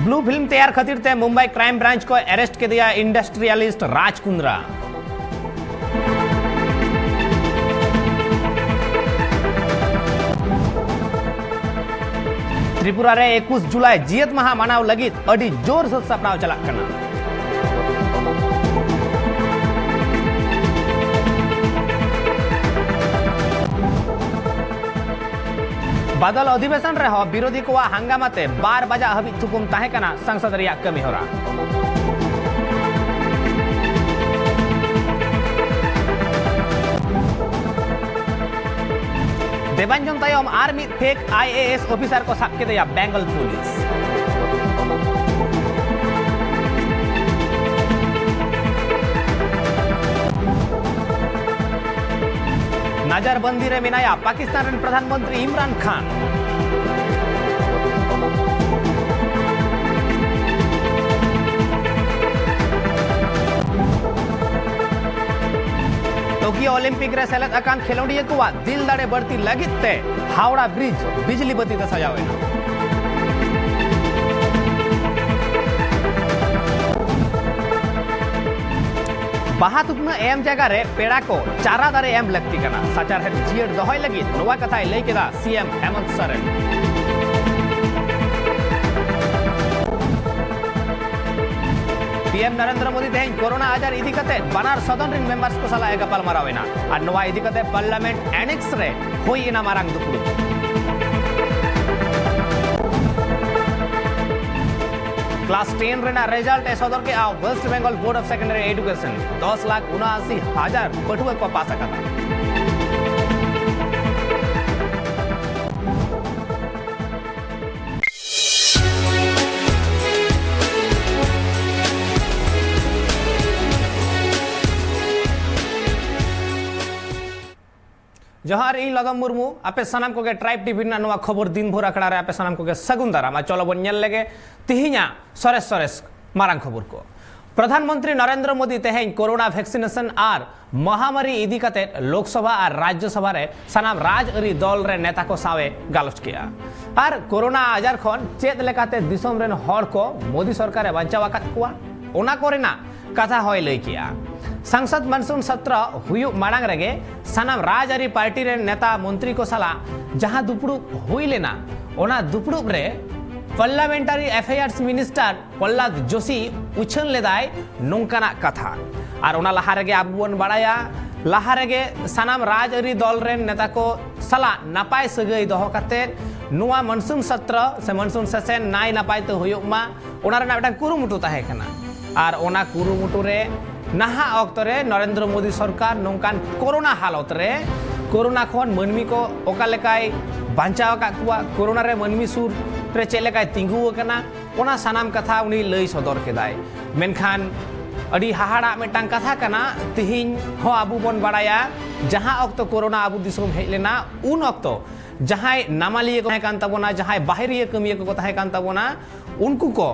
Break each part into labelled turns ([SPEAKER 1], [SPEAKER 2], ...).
[SPEAKER 1] Blue film तैयार खातिर ते मुंबई क्राइम ब्रांच को अरेस्ट के दिया इंडस्ट्रियलिस्ट राज कुंद्रा। त्रिपुरा रे 21 जुलाई जियत महा मनाव लगित अड़ी जोर से सपनाव चला करना। बादल अधिवेशन रहे विरोधी को हंगामाते 12 बजा हबी थुकुम ताहे कना संसद रिया कमी होरा। देवांजन तायम आर्मी फेक आईएएस ऑफिसर को साब के दिया बेंगल पुलिस। नजरबंदी रे मिनाया पाकिस्तान प्रधानमंत्री इमरान खान। टोकियो ओलंपिक रे सेलेद अकान खेलोडिया को दिल दाड़े बढ़ती लगित ते हावड़ा ब्रिज बिजली बत्ती ते सजावेना। बाहातुकना एम जगह रे पेड़ा को चारा दारे एम लगती करना साचार है जियर दहाई लगी नोवा कथा लई केदा सीएम हेमंत सोरेन। पीएम नरेंद्र मोदी तेहन कोरोना आजार इदी कते बनार सदन रिन मेंबर्स को सला गपाल मारावेना और नोवा इदी कते पार्लियामेंट एनेक्स रे होई इना मारांग दुपुड़। क्लास 10 रेना रिजल्ट सदर के आओ West Bengal board of secondary education 10,79,000 पटुआ को पास करना। जोहार इन लगम मुर्मू आपे सनाम को के ट्राइब टीवी ना नवा खबर दिन भर अखड़ा रे आपे सनाम को के सगुन दाराम चलो बन नेल लेगे तिहिया सरेस सरेस मारांग खबर को। प्रधानमंत्री नरेंद्र मोदी तेहेन कोरोना वैक्सीनेशन और महामारी इदी कते लोकसभा और राज्यसभा रे सनाम राजअरी दल रे नेता को सावे गालोच किया और कोरोना आजार खन चेद लेकाते दिसम रेन हड़ को मोदी सरकार बचाव आकात कुआ ओना कोरेना कथा होय लई किया। संसद मानसून सत्र हुयु माड़ांग रेगे सनाम राजअरी पार्टी रे नेता मंत्री को सला जहां दुपुड़ुब हुई लेना ओना दुपुड़ुब रे पार्लियामेंटारी अफेयर्स मिनिस्टर प्रहलाद जोशी उछन लेदाय नोंकाना कथा और ओना लहा रेगे आबु बन बाड़ाया लहा रेगे सनाम राजअरी दल रेन नेता को सला नापाय सगै दोहो काते नुआ मानसून सत्र से मानसून सेशन नाय नापाय तो हुयुग मा ओना रेना मिटांग कुरुमुटु ताहे कना और ओना कुरुमुटु रे नहा अक्त रे नरेंद्र मोदी सरकार नोंकान कोरोना हालत रे कोरोना खन मनमी को ओका लेकाय बांचाव का कुआ कोरोना रे मनमी सुर रे चेले काय तिंगु कना ओना सनाम कथा उनी लई सदर केदाय मेनखान अडी हाहाड़ा मेटांग कथा कना तिहिन हो आबु बन बाड़ाया जहां अक्त कोरोना आबु दिसम हेज लेना उन अक्त जहां नामालिया को कान तबोना जहां बाहरिया कमिया को ताहे कान तबोना उनको को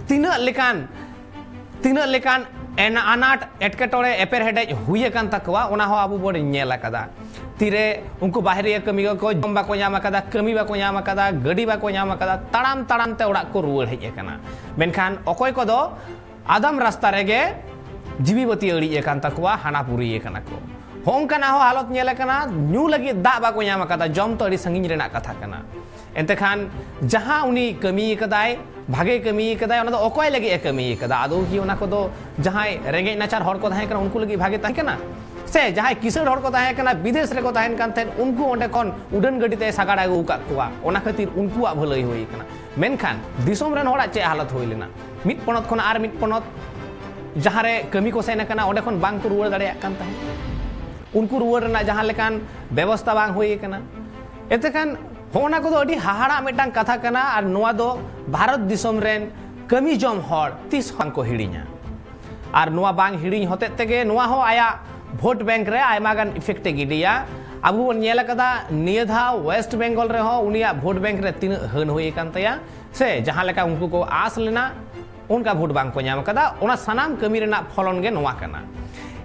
[SPEAKER 1] तीना लेकान अनाट एटकेटोड़े एपेर हेडेज हुई कान तकवा ओना हो आबु बड़ नेल कदा तीरे उनको बाहरिया कमी को जम बाको नाम कदा कमी बाको नाम कदा गड़ी बाको नाम कदा ताड़ाम ताड़ाम ते ओड़ा को रुवाड़ हेज कना मेनखान अकोय को दो आदम रास्ता रेगे जीवीबती अड़ी कान तकवा हानापुरी कना को होंकना हो हालत नेल कना न्यू लगी दा बाको नाम कदा जम तो अड़ी संगिन रेना कथा कना एंतेखान जहां उनी कमी कदाय भागे कमी कदाय ओना दो अकोय लगी कमी कदा आदो की ओना को दो जहां रेंगे नाचार हड़ को ताहे कना उनको लगी भागे ताहे कना से जहां किसड़ हड़ को ताहे कना विदेश रे को ताहेन कान थे उनको ओंडे कोन उड़न गड़ी ते सागाड़ आगु का कुआ ओना खातिर उनको आ भलाई होई कना मेनखान दिसोम रेन हड़ा चे हालत होई लेना मिट पणत खन आर मिट पणत जहां रे कमी को सेना कना ओंडे खन बांग को रुवाड़ दाड़े कान ताहे उनको रुवाड़ रेना जहां लेकान व्यवस्था बांग होई कना एतेखान होना को अड़ी हाहाड़ा मेटांग कथा कना और नोआ दो भारत दिसम रेन कमी जम हड़ तीस बांग को हिड़िया और नोआ बांग हिड़िñ होते तेगे नोआ हो आया भोट बैंक रे आयमा गान इफेक्ट गिडिया अबु बन नेल कदा निया धा वेस्ट बंगाल रे हो उनिया भोट बैंक रे तीन हन होई कान तया से जहां लेका उनको को आस लेना उनका भोट बांग को नाम कदा ओना सनाम कमी रेना फलन गे नोआ कना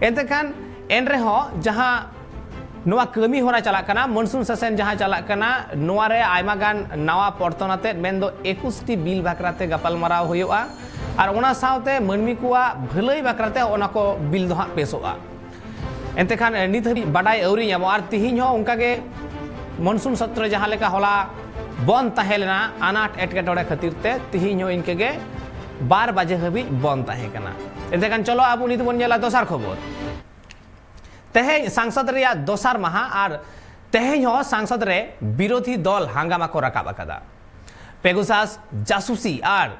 [SPEAKER 1] एंते खान एन रे हो जहां नवा कमी होना चलाक कना मनसुन सेशन जहां चलाक कना नवा रे आयमा गान नवा पर्तनाते मेन दो 21 टी बिल बाकराते गपाल मराव होयोआ और ओना सावते मनमी कुआ भलाई बाकराते ओना को बिल दो हां पेसोआ एनते खान नित हबी बाडाय औरी यामो और तिहिन हो उनका के मनसुन सत्र जहां लेका होला बंद तहेलना अनाट एटकेटोड़े खातिर ते तिहिन हो इनके गे 12 बजे हबी बंद तहे कना एनते खान चलो आबु नित बन जेला दोसार खबर तेहें सांसद रे दोसार माहा और तेहें हो सांसद रे विरोधी दल हंगामा को रकाब अकदा पेगुसास जासूसी और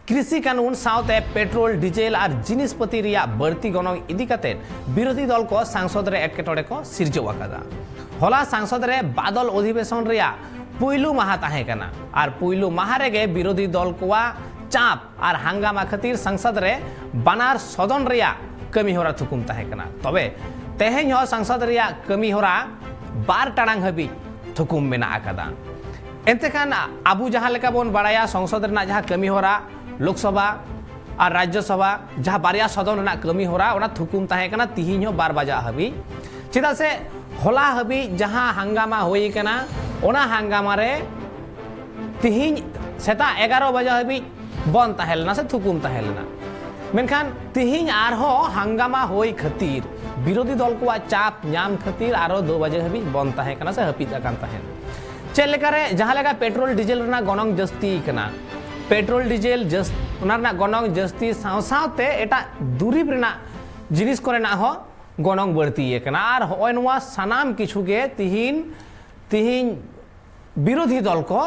[SPEAKER 1] कृषि कानून साउते पेट्रोल डीजेल और जिनिसपति रिया बढ़ती गनंग इदी कते विरोधी दल को सांसद रे एटकेटोड़े को सिरजो अकदा होला सांसद रे बादल अधिवेशन रिया पुइलु माहा ताहे कना और पुइलु माहा रेगे विरोधी दल कोआ चाप और हंगामा खातिर संसद रे बनार सदन रिया कमी होरा थुकुम ताहे कना तबे तेहें हो संसद रिया कमी होरा 12 टाड़ांग हबी थुकुम मेना अकदा एनते खान आबू जहां लेका बोन बड़ाया संसद रना जहां कमी होरा लोकसभा और राज्यसभा जहां बारिया सदन रना कमी होरा ओना थुकुम ताहे कना तिहिन हो 12 बजा हबी चिदा से होला हबी जहां हंगामा होई कना ओना हंगामा रे तिहिन सेता 11 बजा हबी बंद ताहेलना से थुकुम ताहेलना मेनखान तिहिन आरहो हंगामा होई खातिर विरोधी दल को चाप नाम खातिर आरो 2 बजे हबी बंद ताहे कना से हपीत अकान ताहेन चेल लेका रे जहां लेका पेट्रोल डीजल रना गनंग जस्ती कना पेट्रोल डीजल जस्ट उना रना गनंग जस्ती साव सावते एटा दूरी रना जिनिस करे ना हो गनंग बढ़ती कना और होय नवा सनाम किछु के तिहिन विरोधी दल को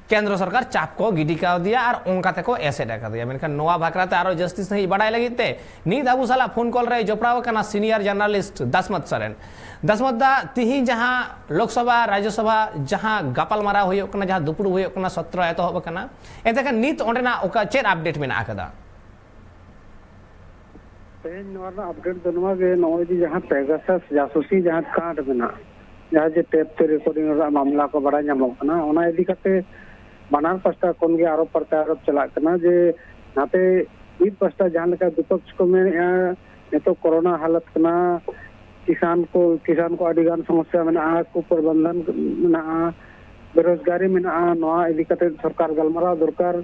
[SPEAKER 1] केंद्र सरकार चाप को गिडी का दिया और उनका को एसेट कर दिया मेनखान नवा भाकराते आरो जस्टिस सही बड़ाई लगिते नीत आबू साला फोन कॉल रे जोपड़ाव कना सीनियर जर्नलिस्ट दसमत सरेन दसमत दा तिहिन जहां लोकसभा राज्यसभा जहां गपाल मारा होयो कना जहां दुपुड़ होयो कना सत्र एतो होब कना एते का नीत ओंडेना ओका चेर अपडेट मेना आकदा
[SPEAKER 2] तेन नोरना अपडेट दनवा गे नोय जी जहां पेगासस जासूसी जहां कांड मेना जहां जे टेप ते रिकॉर्डिंग रा मामला को बड़ा नामो कना ओना इदी कते बनार पास्टा कोन गे आरोप प्रत्यारोप चला कना जे नाते ईद पास्टा जहां लेका विपक्ष को में नेतो कोरोना हालत कना किसान को अडिगान समस्या में को प्रबंधन में बेरोजगारी में नवा इदी कते सरकार गलमरा दरकार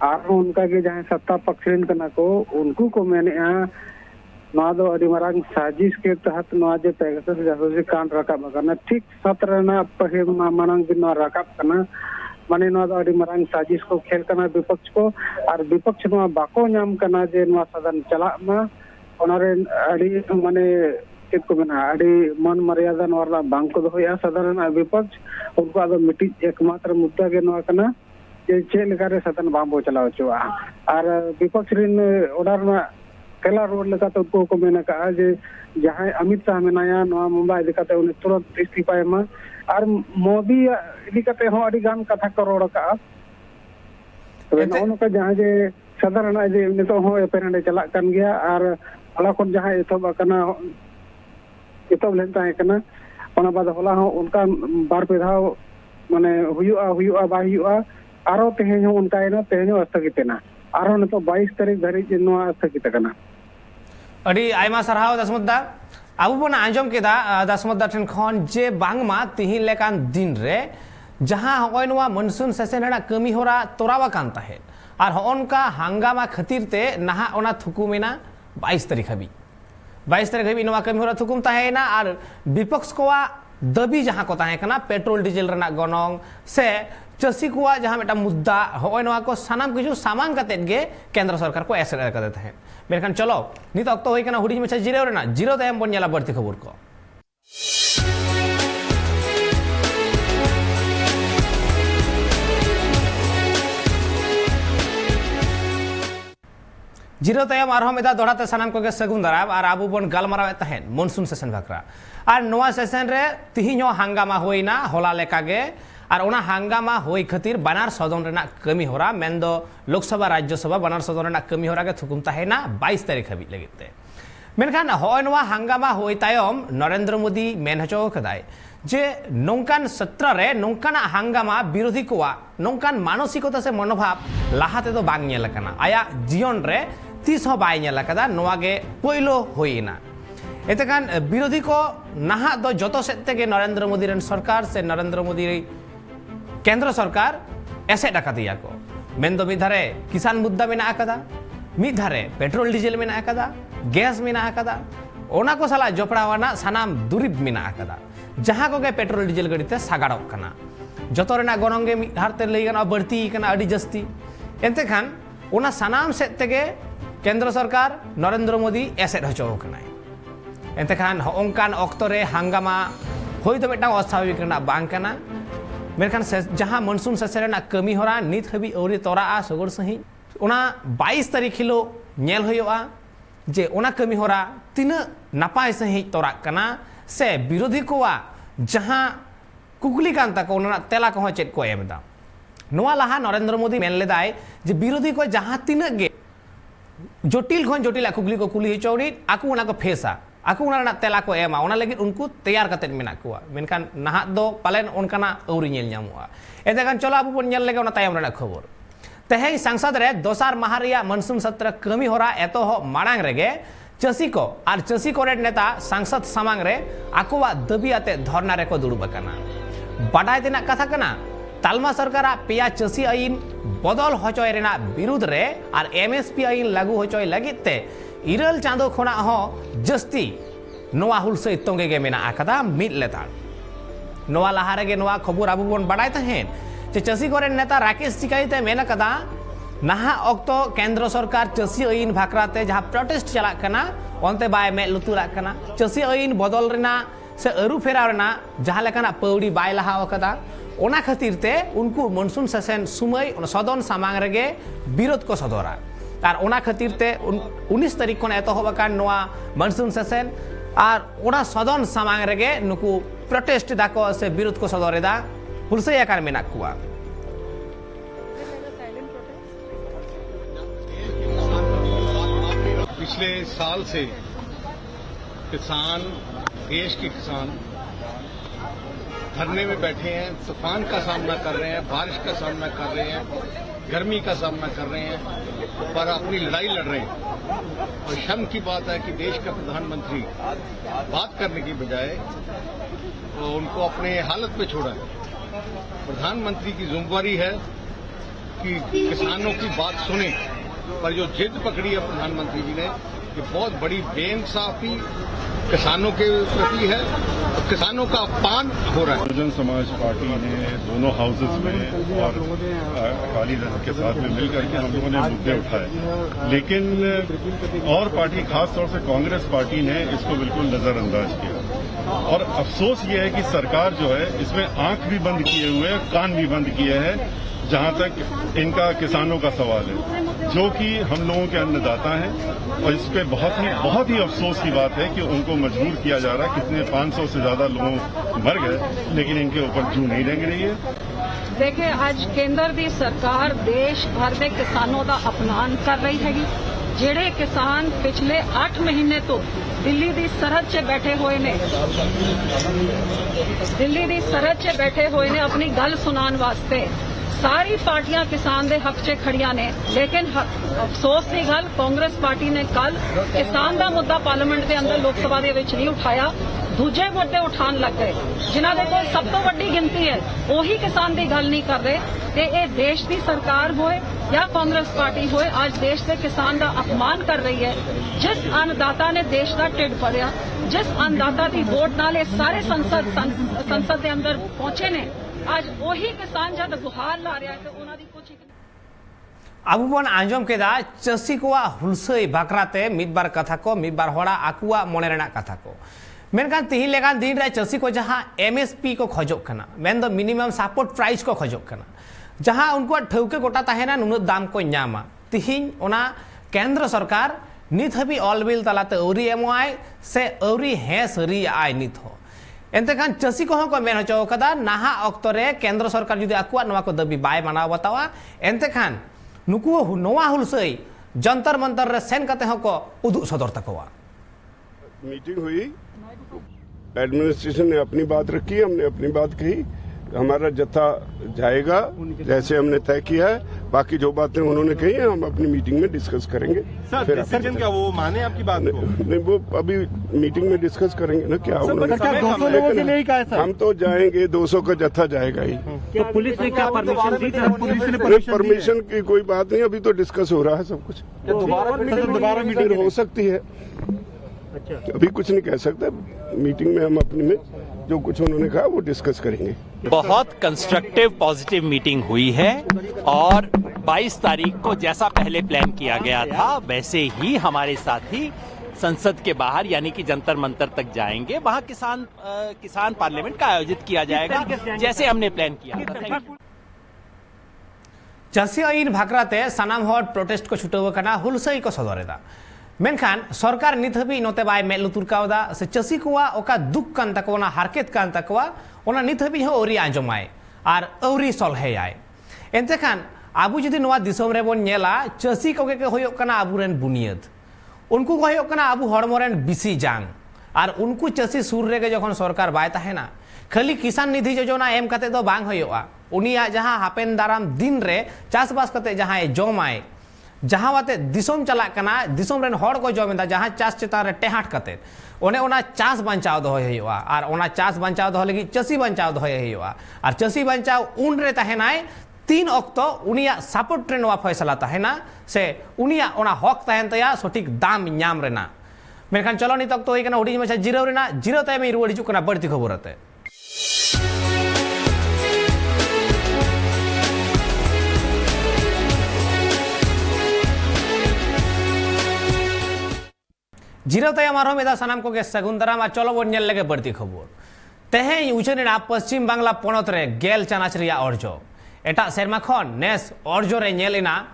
[SPEAKER 2] और उनका के जहां सत्ता पक्षीन कना को उनको को में नवा दो अडी मारंग साजिश के तहत नवा जे पेगासस जासूसी कांड रकाब करना ठीक सत्र ना पहे मानंग दिन रकाब करना माने नवा अडी मारंग साजिश को खेल करना विपक्ष को और विपक्ष नवा बाको नाम करना जे नवा सदन चला मा ओनारे अडी माने चेक को मेना अडी मन मर्यादा नवा बांग को दोया सदन विपक्ष उनको आदो मिटी एकमात्र मुद्दा के नवा करना जे चे लेकारे सदन बांबो चलाव चुआ और विपक्ष रिन ऑर्डर में केला रोड लेका तो को मेना का जे जहां अमित शाह मेनाया नवा मुंबई लेकाते उन तुरंत इस्तीफा एमा और मोदी इदी कते हो अडी गान कथा को रोड का तो नोन का जहां जे साधारण जे नितो हो एपेरेंडे चला कन गया और हला कोन जहां एतब कना एतब लेनता है कना ओना बाद होला हो उनका बार पे धाव माने हुयुआ बा हुयुआ आरो तेहे हो उनका एना तेहे स्थगितना आरो न तो 22 तारीख धरि नोआ स्थगित कना
[SPEAKER 1] अडी आयमा सरहाव दसमतदा आबू बन आंजम केदा दसमतदा ठन खन जे बांगमा तिहिन लेकान दिन रे जहां होय नवा मनसून सेशन रेना कमी होरा तोरावा कान ताहे और होनका हंगामा खातिर ते नहा ओना थुकुमेना 22 तारीख हबी 22 तारीख हबी नवा कमी होरा थुकुम ताहेना और विपक्ष कोवा दबी जहां को ताहे कना पेट्रोल डीजल रेना गनंग से चसी कुआ जहां मेटा मुद्दा होय नवा को सनाम किछु सामान कतेत गे केंद्र सरकार को एसर कर देते हैं मेरखान चलो नित अक्त होई कना हुडी में जीरो रेना जीरो तयम बन जाला बढ़ती खबर को जीरो तयम आरहो मेदा दोड़ाते सनाम को के सगुन दाराब और आबू बन गालमाराव तहन मनसून सेशन भाकरा और नवा सेशन रे तिहिन हंगामा होइना होला लेका गे और उना हंगामा होई खातिर बनार सदन रेना कमी होरा मेंदो लोकसभा राज्यसभा बनार सदन रेना कमी होरा के थुकुम ताहेना 22 तारीख हबी लगिते मेनखान होय नवा हंगामा होई तायम नरेंद्र मोदी मेन हचो कदाय जे नौकान सत्र रे नौकान हंगामा विरोधी कोआ नौकान मानसिकता से मनोभाव लाहाते तो बांग नेल कना आया जीवन रे तीस हो बाय नेल कदा नवा गे पोइलो होइना एतेखान विरोधी को नाहा दो जतो सेते के नरेंद्र मोदी रन सरकार से नरेंद्र मोदी केंद्र सरकार एसेट आकादिया को मेन दो मिधारे किसान मुद्दा में आकादा मिधारे पेट्रोल डीजल में आकादा गैस में आकादा ओना को साला जोपड़ावाना सानाम दुरिब में आकादा जहां को गे पेट्रोल डीजल गड़ीते सागाड़ोक कना जतो रेना गनंगे हारते लई गना बढ़ती कना अडी जस्ती एतेखान ओना सानाम सेते के केंद्र सरकार नरेंद्र मोदी एसेट हचो कनाय एतेखान होंकान अक्तरे हंगामा होय तो मिटना अस्वाभाविक रना बांग कना मेरखान जहां मनसून सेसेरेना कमी होरा नित हबी औरी तोरा सगोर सही ओना 22 तारीख हिलो नेल होयोआ जे ओना कमी होरा तीन नापाय सही तोरा कना से विरोधी कोआ जहां कुकली कान तक ओना तेला को चेक को एमदा नोआ लाहा नरेंद्र मोदी मेन लेदाय जे विरोधी को जहां तीन गे जटिल खन जटिल कुकली को कुली चौड़ी आकु ओना को फेसा आकु ओना तेला को एमा ओना लगी उनको तैयार करते मेना कुआ मेनखान नाहा दो पालेन उनकाना औरी नेल ᱧᱟᱢᱚᱜᱼᱟ एतेखान चलो आबो बन नेल लेगे ओना तायम रेना खबर तेहे संसद रे दोसार माह रिया मनसून सत्र कमी होरा एतो हो माड़ांग रेगे चसी को और चसी कोरेट नेता संसद सामांग रे आकुवा दबी आते धरना रे को दुड़ुब कना बाडाय दिना कथा कना तालमा सरकारा पेया चसी आईन बदल होचोय रेना विरुद्ध रे और एमएसपी आईन लागू होचोय लगिते इरल चांदो खोना हो जस्ती नोआ हुलसे तोंगे गे मेना आकादा मिद लेता नोआ लाहा रेगे नोआ खबर आबो बन बाडाय तहेन जे चसी कोरेट नेता राकेश चिकाईते मेना कदा नाहा अक्तो केंद्र सरकार चसी आईन भाकराते जहां प्रोटेस्ट चला कना ओनते बाय मे लुतुरा कना चसी आईन बदल रेना से अरु फेरा रेना जहां लेकाना पौड़ी बाय लहा कदा ओना खातिरते उनको मनसून सेशन सुमय सदन सामांग रेगे विरोध को सदरा और ओना खातिरते 19 तारीख को एतहबकान नोआ मनसून सेशन और ओना सदन सामांग रेगे नुकु प्रोटेस्ट दाको से विरोध को सदरेदा हुलसे आकार मेना कुआ
[SPEAKER 3] पिछले साल से किसान देश के किसान धरने में बैठे हैं, तूफान का सामना कर रहे हैं, बारिश का सामना कर रहे हैं, गर्मी का सामना कर रहे हैं, पर अपनी लड़ाई लड़ रहे हैं। और शर्म की बात है कि देश का प्रधानमंत्री बात करने की बजाय तो उनको अपने हालत पे छोड़ा है। प्रधानमंत्री की जिम्मेदारी है कि किसानों की बात सुने, पर जो जिद पकड़ी है प्रधानमंत्री जी ने ये बहुत बड़ी बेइंसाफी किसानों के प्रति है और किसानों का अपमान हो रहा है।
[SPEAKER 4] बहुजन समाज पार्टी ने दोनों हाउसेस में और अकाली दल के साथ में मिलकर के हम लोगों ने मुद्दे उठाए, लेकिन और पार्टी खास तौर से कांग्रेस पार्टी ने इसको बिल्कुल नजरअंदाज किया। और अफसोस ये है कि सरकार जो है इसमें आंख भी बंद किए हुए है, कान भी बंद किए हैं जहां तक इनका किसानों का सवाल है, जो कि हम लोगों के अन्नदाता हैं। और इस पे बहुत ही अफसोस की बात है कि उनको मजबूर किया जा रहा है। कितने 500 से ज्यादा लोग मर गए, लेकिन इनके ऊपर जू नहीं रेंग रही है।
[SPEAKER 5] देखिए, आज केंद्र की सरकार देश भर में किसानों का अपमान कर रही हैगी। ਜਿਹੜੇ किसान पिछले 8 महीने तो दिल्ली की सरहद से बैठे हुए ने अपनी गल सुनाने वास्ते सारी पार्टियां किसान के हक च खड़िया ने, लेकिन अफसोस की गल कांग्रेस पार्टी ने कल किसान का मुद्दा पार्लीमेंट के अंदर लोक सभा के नहीं उठाया, दूजे मुद्दे उठान लग गए जिन्हों के कोल सब तो वड्डी गिनती है, वही किसान की गल नहीं कर रहे। ते ये देश की सरकार होए या कांग्रेस पार्टी होए, आज देश के किसान का अपमान कर रही है। जिस अन्नदाता ने देश का ढिड भरिया, जिस अन्नदाता की वोट नाल ये सारे संसद के अंदर पहुंचे ने, आज वही किसान जब गुहार ला रहा है तो उन्होंने कुछ
[SPEAKER 1] अब बन आंजम केदा चसी कोआ हुलसई बाकराते मिदबार कथा को मिदबार होड़ा आकुआ मोने रेना कथा को मेनखान तिहिन लेकान दिन रे चसी को जहां एमएसपी को खोजोग कना मेन दो मिनिमम सपोर्ट प्राइस को खोजोग कना जहां उनको ठौके गोटा ताहेना नुन दाम को ᱧᱟᱢᱟ तिहिन ओना केंद्र सरकार नित हबी ऑलबिल तलाते औरी एमआई से औरी हे सरी आय नित हो एंतेखान चसी को मेन हचो कदा नाहा अक्तरे केंद्र सरकार जुदी आकुआ नवा को दबी बाय मानाव बतावा एंतेखान नुकु नवा हुलसई जंतर मंतर रे सेन कते को उदु सदर तकवा।
[SPEAKER 4] मीटिंग हुई, एडमिनिस्ट्रेशन ने अपनी बात रखी, हमने अपनी बात कही, हमारा जत्था जाएगा जैसे हमने तय किया है। बाकी जो बातें उन्होंने कही है हम अपनी मीटिंग में डिस्कस करेंगे।
[SPEAKER 6] सर डिसीजन क्या वो माने आपकी बात को?
[SPEAKER 4] नहीं, वो अभी मीटिंग में डिस्कस करेंगे ना क्या
[SPEAKER 6] सर,
[SPEAKER 4] उन्होंने।
[SPEAKER 6] 200 लोगों के लिए ही कहा है सर।
[SPEAKER 4] हम तो जाएंगे, 200 का जत्था जाएगा ही।
[SPEAKER 6] तो पुलिस ने क्या परमिशन दी? पुलिस ने
[SPEAKER 4] परमिशन की कोई बात नहीं, अभी तो डिस्कस हो रहा है सब कुछ।
[SPEAKER 6] दोबारा
[SPEAKER 4] मीटिंग हो सकती है, अभी कुछ नहीं कह सकते। मीटिंग में हम अपने में जो कुछ उन्होंने कहा वो डिस्कस करेंगे।
[SPEAKER 7] बहुत कंस्ट्रक्टिव पॉजिटिव मीटिंग हुई है और 22 तारीख को जैसा पहले प्लान किया गया था वैसे ही हमारे साथी संसद के बाहर यानी कि जंतर मंतर तक जाएंगे। वहां किसान पार्लियामेंट का आयोजित किया जाएगा जैसे हमने प्लान किया था।
[SPEAKER 1] चासी आईन भाकराते सनाम हर प्रोटेस्ट को छुटाव कना हुलसई को सदरेदा मेनखान सरकार नित हबी नोते बाय मेल लुतुर कावदा से चासी कोवा ओका दुख कान तकवा हारकेत कान तकवा ओना नित हबी हो औरी आंजमाय आर औरी सलहेयाय एनते खान आबू जुदी नोवा दिसोम रे बोन नेला चासी कोगे के होयो कना आबुरेन बुनियद उनको को होयो कना आबू हड़मोरेन बिसी जांग आर उनको चासी सुर रे जखन सरकार बाय ताहेना खाली किसान निधि योजना एम कते दो बांग होयोआ उनिया जहां हापेन दाराम दिन रे चासबास कते जहां जमाय जहां वाते दिसोम चला कना दिसोम रेन हड़ को जमेदा जहां चास चेतान रे टेहाट कते ओने ओना चास बंचाव दो होयोआ आर ओना चास बंचाव दो लगी चासी बंचाव दो होयोआ आर चासी बंचाव उन रे ताहेनाय 3 अक्तो उनिया सपोर्ट ट्रेन वा फैसला ताहेना से उनिया ओना हक ताहेन तया सठिक दाम न्याम रेना मेनखान चलो नित अक्तो होई कना हुडी मछा जिराव रेना जिराव ताय में रुवाड़ी चुकना बढती खबर आते जिराव तायम आरो मेदा सानाम को के सगुन दाराम आ चलो बोन नेल लगे बढती खबर तेहें उचनेना पश्चिम बांग्ला पनत रे गेल चानाच रिया अर्जो एटा सेरमा खन नेस अर्जो रे नेलेना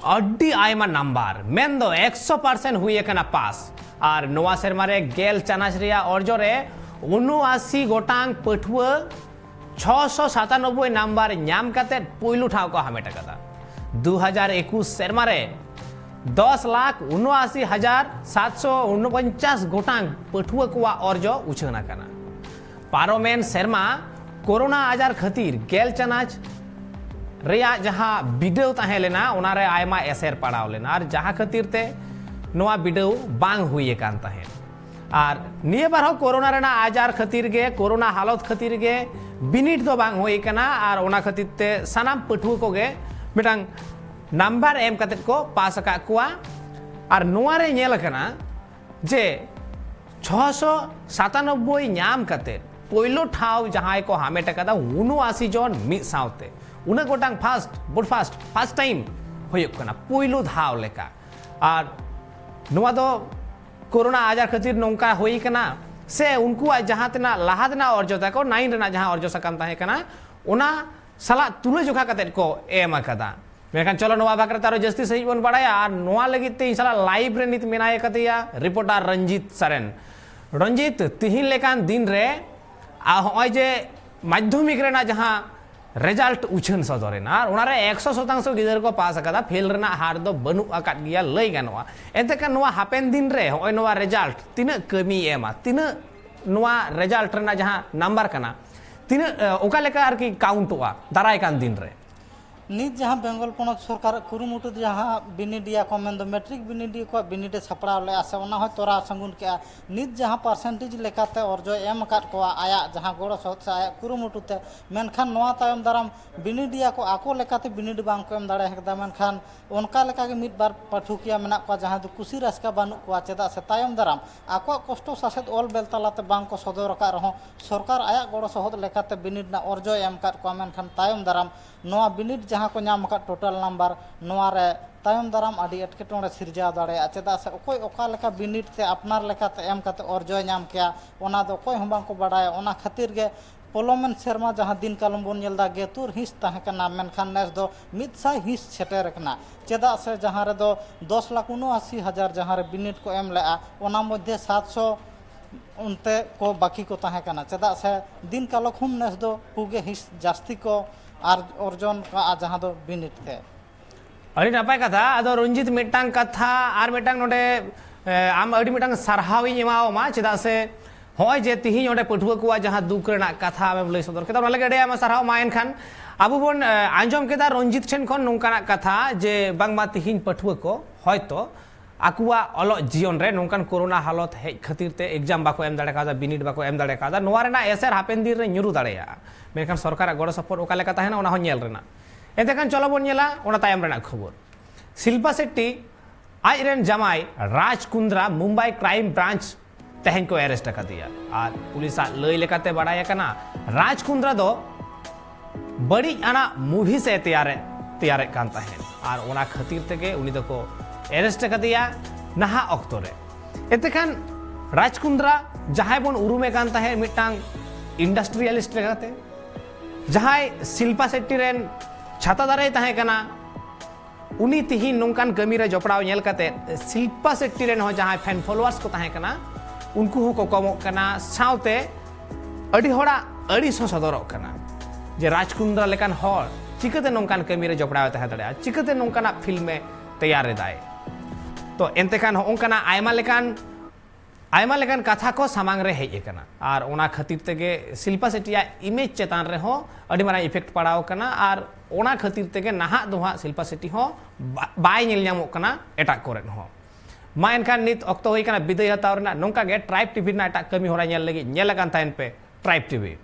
[SPEAKER 1] अड्डी आयमा नंबर मेन दो 100% हुई कना पास आर नोवा सेरमा रे गेल चानाच रिया अर्जो रे 79 गोटांग पठुआ 697 नंबर नाम काते पोइलु ठाव को हामेट कदा 2021 सेरमा रे 10,79,749 गोटांग पठुआ कोवा अर्जो उछना कना पारोमेन सेरमा कोरोना आजार खातिर गेल चानाच रेया जहां बिडव ताहे लेना ओनारे आयमा एसेर पड़ाव लेना और जहां खातिर ते नोआ बिडव बांग हुई कान ताहे और निये बार हो कोरोना रेना आजार खातिर गे कोरोना हालत खातिर गे बिनिट दो बांग हुई कना और ओना खातिर ते सनाम पठुआ को गे मिटांग नंबर एम कते को पास का कुआ और नोआ रे नेल कना जे 697 नाम कते पोइलो ठाव जहां को हामेट कदा 79 जन मिद सावते उना गोटांग फर्स्ट टाइम होयो कना पोइलो धाव लेका और नोआ दो कोरोना आजार खातिर नोंका होई कना से उनको जहां तना लाहा तना अर्जो ताको 9 रेना जहां अर्जो सकन ताहे कना ओना सला तुले जोखा कते को एम कदा मेखान चलो नोआ बाकरा तारो जस्ती सही बन बड़ाया और नोआ लगी ते इंशाला लाइव रे नित मेनाय कतिया रिपोर्टर रंजीत सरेन रंजीत तिहिन लेकान दिन रे आ होय जे माध्यमिक रेना जहां रिजल्ट उछन सदरेना और उनारे 100% गिदर को पास कदा फेल रेना हार दो बनु अकाट गिया लई गानोआ एते का नोआ हापेन दिन रे होय नोआ रिजल्ट तिना कमी एमा तिना नोआ रिजल्ट रेना जहां नंबर कना तिना ओका लेका आर की काउंटवा दाराय कान दिन रे
[SPEAKER 8] नित जहाँ बेंगल पनत सरकार कुरुमुटु जहाँ बिनिडिया को मेन मैट्रिक बिनिडिया को बिनिडे छपड़ाव ले आसे ओना होय तोरा संगुन के नित जहाँ परसेंटेज लेकाते अर्जो एम काट को आया जहाँ गोड़ सहत से आया कुरुमुटु ते मेनखान नोआ तायम दाराम बिनिडिया को आको लेकाते बिनिड बांग को एम दाड़े हेकदा मेनखान उनका लेका के मिद बार पाठुकिया मेना को जहाँ दो कुसी रास्का बानु को चेदा से तायम दाराम आको कष्ट सासेत ऑल बेल तालाते बांग को सदर का रहो सरकार आया गोड़ सहत लेकाते बिनिड ना अर्जो एम काट को मेनखान तायम दाराम नोआ बिनिड जहाँ को नाम का टोटल नंबर नोआ रे तायम दाराम आदि एटकेटोड़े सिरजा दाड़े चेदा से ओकोय ओका लेका बिनिड ते अपनार लेकाते एम काते अर्जो नाम किया ओना दो ओकोय हम बांग को बड़ाया ओना खातिर गे पोलोमेन सेरमा जहाँ दिन कालम बोन नेलदा गेतुर हिस ताहे कना मेनखान नेस दो 100 हिस सेटेर कना चेदा से जहाँ रे दो 10,79,000 जहाँ रे बिनिड को एम लेआ ओना मध्य 700 उनते को बाकी को ताहे कना चेदा से दिन कालक हम नेस दो पुगे हिस जास्ती को अर्जन का जहाँ दो बिनिड थे
[SPEAKER 1] अड़ी नपाय कथा आदो रंजीत मिटांग कथा आर मिटांग नोडे आम अड़ी मिटांग सरहावी एमाओ मा चेदा से होय जे तिहिं ओंडे पठुआ को जहां दुख रेना कथा आमेम लई सदर केदा लगे आमा साराव मा एनखान आबो बोन आंजम केदा रंजित ठेन खन नोंकाना कथा जे बांगमा तिहिं पठुआ को हयतो आकुआ अलो जीवन रे नोंकान कोरोना हालत हेज खातिर ते एग्जाम बाको एम दाड़े कादा बिनिट बाको एम दाड़े कादा नोवा रेना एसर हापेन दिन रे ᱧᱩᱨᱩ दाड़ेया मेनखान सरकार गड़ सपोर्ट ओका लेका ताहेना ओना हो नेल रेना एतेखान चलो बोन नेला ओना तायम रेना खबर शिल्पा शेट्टी आज रेन जमाई राज कुंद्रा मुंबई क्राइम ब्रांच तेहन को अरेस्ट कर दिया और पुलिस लई लेकाते बड़ाया कना राज कुंद्रा दो बड़ी आना मूवी से तैयार कान ताहेन और ओना खातिर तेगे उनी दो को अरेस्ट कर दिया नहा अक्तो रे एतेखान राज कुंद्रा जहां बन उरुमे कान ताहेन मिटांग इंडस्ट्रियलिस्ट लेकाते जहां शिल्पा शेट्टी रेन छाता दारे ताहें कना उनी तिहिन नोंकान कमी रे जपड़ाव नेल काते शिल्पा शेट्टी रेन हो जहां फैन फॉलोअर्स को ताहें कना उनको हो कमो कना साउते अड़ी होड़ा अड़ी सो सदरक कना जे राज कुंद्रा लेकान हर चिकते नोंकान कमी रे जपड़ाव ताहें दड़े चिकते नोंकाना फिल्म में तैयार दाय तो एनतेखान होंकाना आयमा लेकान कथा को सामांग रे हेज कना और ओना खातिर तेगे शिल्पा शेट्टिया इमेज चेतान रे हो अड़ी मारा इफेक्ट पड़ाव कना और ओना खातिर तेगे नाहा दोहा शिल्पा शेट्टी हो बाय नेल ᱧᱟᱢᱚᱜ कना एटा कोरेन हो मा एनखान नित अक्तो होई कना विदाय हताव रेना नोंका गे ट्राइब टीवी ना एटा कमी होरा नेल लगी नेल कान ताहेन पे ट्राइब टीवी।